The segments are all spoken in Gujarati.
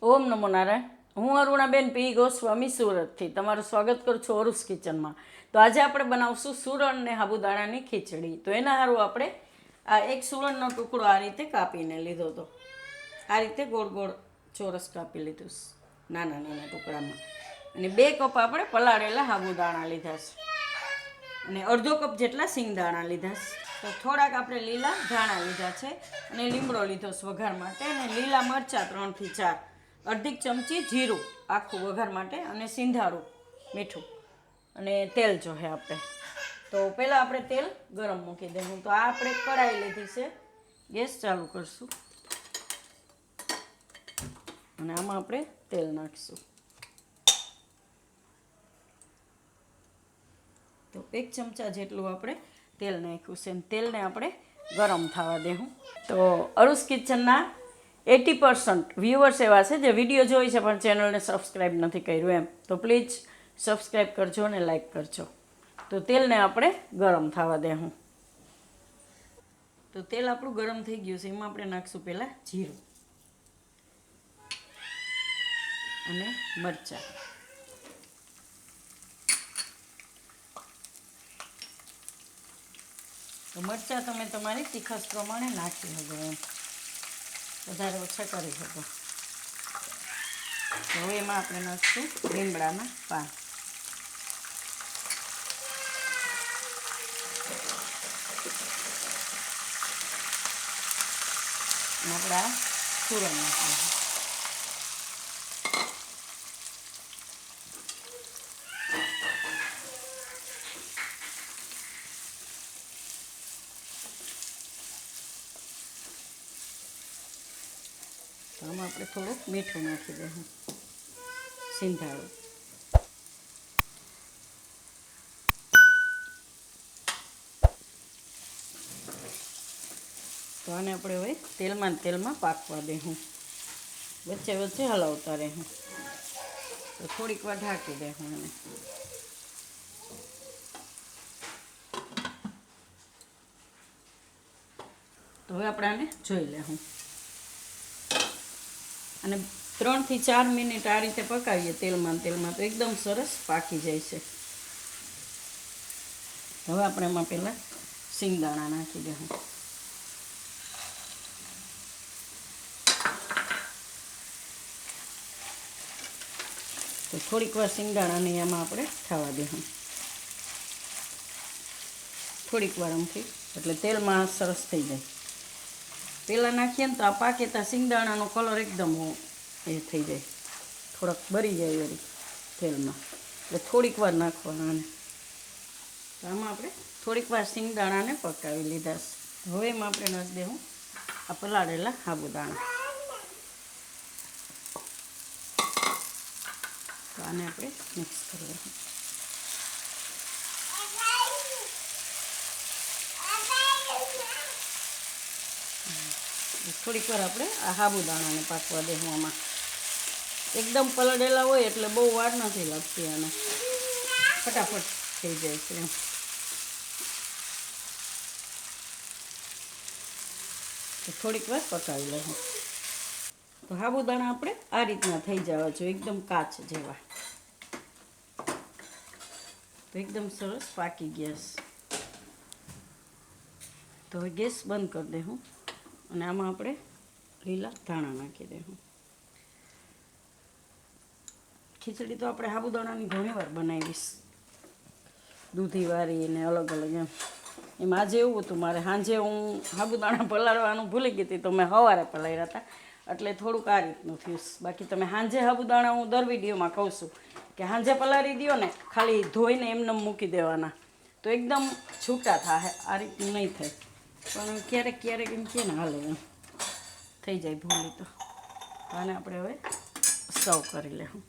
ઓમ નમો નારાયણ. હું અરુણાબેન પી ગોસ્વામી સુરતથી તમારું સ્વાગત કરું છું અરુસ કિચનમાં. તો આજે આપણે બનાવશું સુરણ ને સાબુદાણાની ખીચડી. તો એના સારું આપણે આ એક સુરણનો ટુકડો આ રીતે કાપીને લીધો હતો. આ રીતે ગોળ ગોળ ચોરસ કાપી લીધું નાના નાના ટુકડામાં. અને 2 કપ આપણે પલાળેલા સાબુદાણા લીધા છે અને અડધો કપ જેટલા સિંગદાણા લીધા છે. તો થોડાક આપણે લીલા ધાણા લીધા છે અને લીમડો લીધો છે વઘાર માટે, અને લીલા મરચાં 3 થી 4, અડધી ચમચી જીરું આખું વઘાર માટે, અને સિંધાળું મીઠું, અને તેલ જોઈએ આપણે. તો પહેલાં આપણે તેલ ગરમ મૂકી દઈશું. તો આ આપણે કઢાઈ લીધી છે, ગેસ ચાલુ કરશું અને આમાં આપણે તેલ નાખીશું. તો 1 ચમચા જેટલું આપણે તેલ નાખ્યું છે અને તેલને આપણે ગરમ થવા દેવું. તો અરુસ કિચનના 80% વ્યુઅર્સ એવા છે જે વિડીયો જોઈ છે પણ ચેનલને સબસ્ક્રાઈબ નથી કર્યું એમ, તો પ્લીઝ સબસ્ક્રાઈબ કરજો અને લાઈક કરજો. તો તેલને આપણે ગરમ થવા દેવું. તો તેલ આપણું ગરમ થઈ ગયું છે, એમાં આપણે નાખીશું પહેલાં જીરું અને મરચાં. તો મરચાં તમે તમારી તીખાશ પ્રમાણે નાખી શકો એમ, વધારે ઓછા કરી શકો. તો હવે એમાં આપણે નાખીશું લીમડાના પાન. આપણે આ સુરણ નાખીશું. તો આમાં આપણે થોડુંક મીઠું નાખી દઈશું, સિંધાળું. તો આને આપણે હવે તેલમાં પાકવા દઈશું, વચ્ચે વચ્ચે હલાવતા રહીશું. તો થોડીક વાર ઢાંકી દઈશું એને. તો હવે આપણે આને જોઈ લેશું અને 3 થી 4 મિનિટ આ રીતે પકાવીએ તેલમાં તો એકદમ સરસ પાકી જાય છે. હવે આપણે એમાં પહેલાં સિંગદાણા નાખી દઈશું. તો થોડીક વાર સિંગદાણાને એમાં આપણે થવા દઈશું, થોડીક વાર આમથી, એટલે તેલમાં સરસ થઈ જાય. પહેલાં નાખીએ ને તો આ પાકે ત્યાં સિંગદાણાનો કલર એકદમ એ થઈ જાય, થોડાક બળી જાય વળી તેલમાં, એટલે થોડીક વાર નાખવાના. આને તો આમાં આપણે થોડીક વાર સિંગદાણાને પકાવી લીધા છે. હવે એમાં આપણે નાખી દઈશું આ પલાળેલા સાબુદાણા. તો આને આપણે મિક્સ કરી દઈશું. થોડીક વાર આપણે આ સાબુદાણાને પાકવા દઈશું. આમાં એકદમ પલળેલા હોય એટલે બહુ વાર નથી લાગતી, આને ફટાફટ થઈ જાય છે એમ. તો થોડીક વાર પકાવી લઈશું. તો સાબુદાણા આપણે આ રીતના થઈ જવા જોઈએ, એકદમ કાચ જેવા. તો એકદમ સરસ પાકી ગયા છે. તો હવે ગેસ બંધ કરી દઈશું અને આમાં આપણે લીલા ધાણા નાખી દઈશું. ખીચડી તો આપણે સાબુદાણાની ઘણી વાર બનાવીશ, દૂધીવાળી ને અલગ અલગ એમ. એમાં આજે એવું હતું, મારે સાંજે હું સાબુદાણા પલાળવાનું ભૂલી ગઈ હતી, તો મેં સવારે પલાળ્યા હતા, એટલે થોડુંક આ રીતનું થયું. બાકી તમે સાંજે સાબુદાણા, હું દર વિડીયોમાં કહું છું કે સાંજે પલાળી દો ને, ખાલી ધોઈને એમને મૂકી દેવાના, તો એકદમ છૂટા થાય. આ રીતનું નહીં થાય, પણ ક્યારેક ક્યારેક એમ કે ને હાલે એમ થઈ જાય ભૂલી. તો આને આપણે હવે સર્વ કરી લેવું.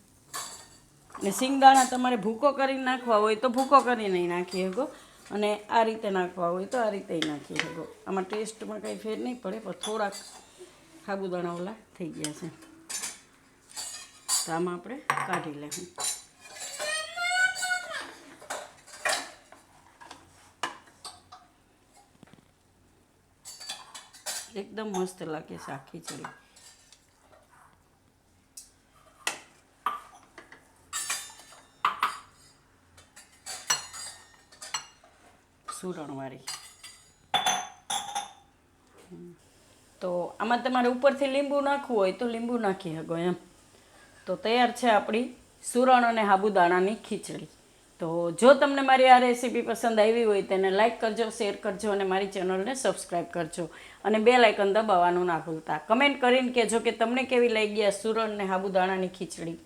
ને સિંગદાણા તમારે ભૂકો કરીને નાખવા હોય તો ભૂકો કરીને નાખી શકો, અને આ રીતે નાખવા હોય તો આ રીતે નાખી શકો. આમાં ટેસ્ટમાં કંઈ ફેર નહીં પડે, પણ થોડાક સાબુદાણા ઓલા થઈ ગયા છે. તો આમાં આપણે કાઢી લેવું. એકદમ મસ્ત લાગે છે આ ખીચડી. સુરણવાળી. તો આમાં તમારે ઉપરથી લીંબુ નાખવું હોય તો લીંબુ નાખી શકો એમ. તો તૈયાર છે આપણી સુરણ અને સાબુદાણાની ખીચડી. તો જો તમને મારી આ રેસીપી પસંદ આવી હોય તેને લાઇક કરજો, શેર કરજો અને મારી ચેનલને સબસ્ક્રાઈબ કરજો અને બેલ આઇકન દબાવવાનું ના ભૂલતા. કમેન્ટ કરીને કહેજો કે તમને કેવી લાગી આ સુરણ અને સાબુદાણાની ખીચડી.